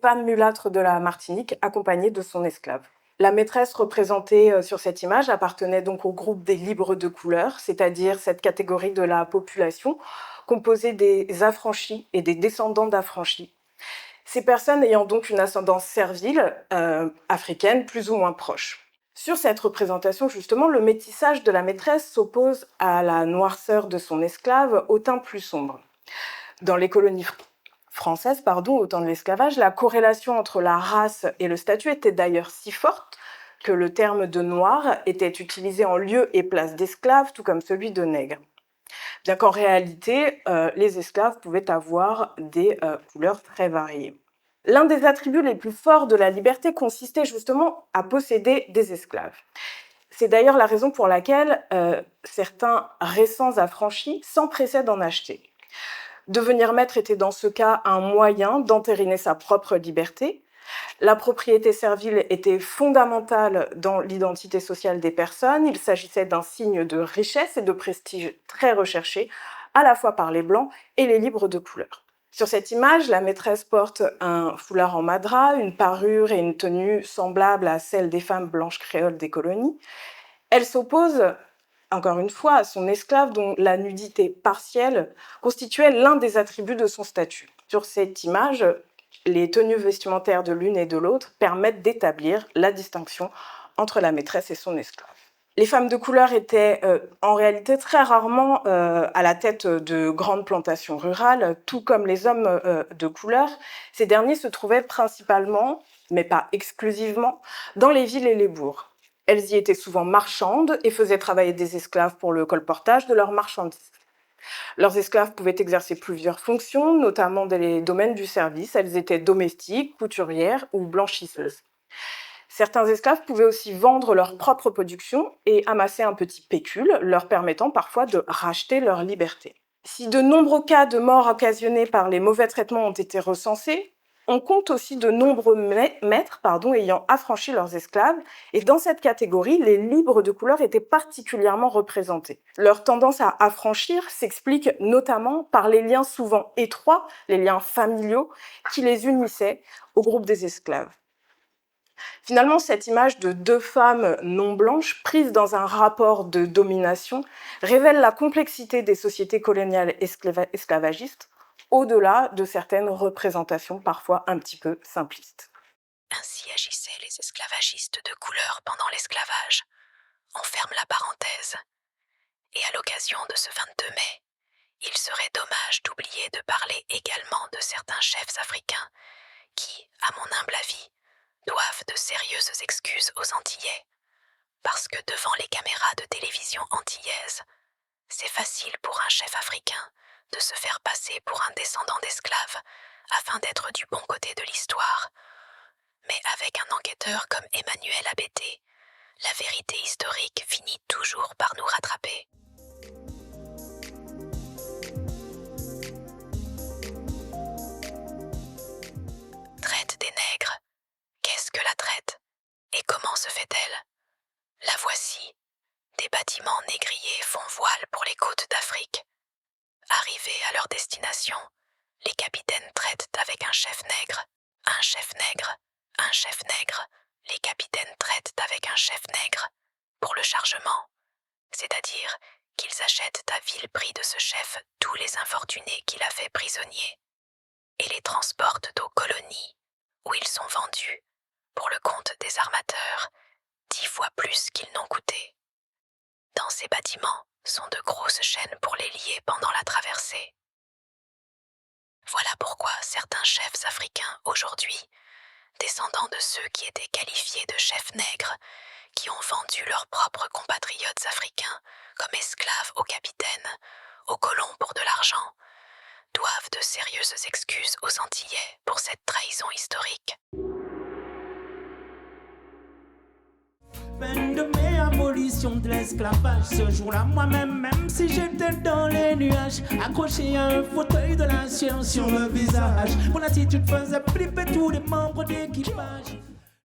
femme mulâtre de la Martinique accompagnée de son esclave. La maîtresse représentée sur cette image appartenait donc au groupe des libres de couleur, c'est-à-dire cette catégorie de la population composée des affranchis et des descendants d'affranchis. Ces personnes ayant donc une ascendance servile africaine plus ou moins proche. Sur cette représentation, justement, le métissage de la maîtresse s'oppose à la noirceur de son esclave au teint plus sombre. Dans les colonies françaises, au temps de l'esclavage, la corrélation entre la race et le statut était d'ailleurs si forte que le terme de noir était utilisé en lieu et place d'esclave, tout comme celui de nègre. Bien qu'en réalité, les esclaves pouvaient avoir des couleurs très variées. L'un des attributs les plus forts de la liberté consistait justement à posséder des esclaves. C'est d'ailleurs la raison pour laquelle certains récents affranchis s'empressaient d'en acheter. Devenir maître était dans ce cas un moyen d'entériner sa propre liberté. La propriété servile était fondamentale dans l'identité sociale des personnes. Il s'agissait d'un signe de richesse et de prestige très recherché, à la fois par les blancs et les libres de couleur. Sur cette image, la maîtresse porte un foulard en madras, une parure et une tenue semblables à celles des femmes blanches créoles des colonies. Elle s'oppose, encore une fois, à son esclave dont la nudité partielle constituait l'un des attributs de son statut. Sur cette image, les tenues vestimentaires de l'une et de l'autre permettent d'établir la distinction entre la maîtresse et son esclave. Les femmes de couleur étaient en réalité très rarement à la tête de grandes plantations rurales, tout comme les hommes de couleur. Ces derniers se trouvaient principalement, mais pas exclusivement, dans les villes et les bourgs. Elles y étaient souvent marchandes et faisaient travailler des esclaves pour le colportage de leurs marchandises. Leurs esclaves pouvaient exercer plusieurs fonctions, notamment dans les domaines du service. Elles étaient domestiques, couturières ou blanchisseuses. Certains esclaves pouvaient aussi vendre leur propre production et amasser un petit pécule, leur permettant parfois de racheter leur liberté. Si de nombreux cas de mort occasionnés par les mauvais traitements ont été recensés, on compte aussi de nombreux maîtres ayant affranchi leurs esclaves, et dans cette catégorie, les libres de couleur étaient particulièrement représentés. Leur tendance à affranchir s'explique notamment par les liens souvent étroits, les liens familiaux, qui les unissaient au groupe des esclaves. Finalement, cette image de deux femmes non blanches prises dans un rapport de domination révèle la complexité des sociétés coloniales esclavagistes, au-delà de certaines représentations parfois un petit peu simplistes. Ainsi agissaient les esclavagistes de couleur pendant l'esclavage. On ferme la parenthèse. Et à l'occasion de ce 22 mai, il serait dommage d'oublier de parler également de certains chefs africains qui, à mon humble avis, doivent de sérieuses excuses aux Antillais. Parce que devant les caméras de télévision antillaises, c'est facile pour un chef africain de se faire passer pour un descendant d'esclaves afin d'être du bon côté de l'histoire. Mais avec un enquêteur comme Emmanuel Abété, la vérité historique finit toujours par nous rattraper. Traite des nègres. Qu'est-ce que la traite? Et comment se fait-elle? La voici. Des bâtiments négriers font voile pour les côtes d'Afrique. Arrivés à leur destination, les capitaines traitent avec un chef nègre, un chef nègre, un chef nègre. Les capitaines traitent avec un chef nègre pour le chargement, c'est-à-dire qu'ils achètent à vil prix de ce chef tous les infortunés qu'il a fait prisonniers et les transportent aux colonies où ils sont vendus pour le compte des armateurs 10 fois plus qu'ils n'ont coûté. Dans ces bâtiments sont de grosses chaînes pour les lier pendant la traversée. Voilà pourquoi certains chefs africains aujourd'hui, descendants de ceux qui étaient qualifiés de chefs nègres, qui ont vendu leurs propres compatriotes africains comme esclaves aux capitaines, aux colons pour de l'argent, doivent de sérieuses excuses aux Antillais pour cette trahison historique. Abolition de l'esclavage, ce jour-là, moi-même, même si j'étais dans les nuages, accroché à un fauteuil de la science sur le visage, mon attitude faisait flipper tous les membres d'équipage.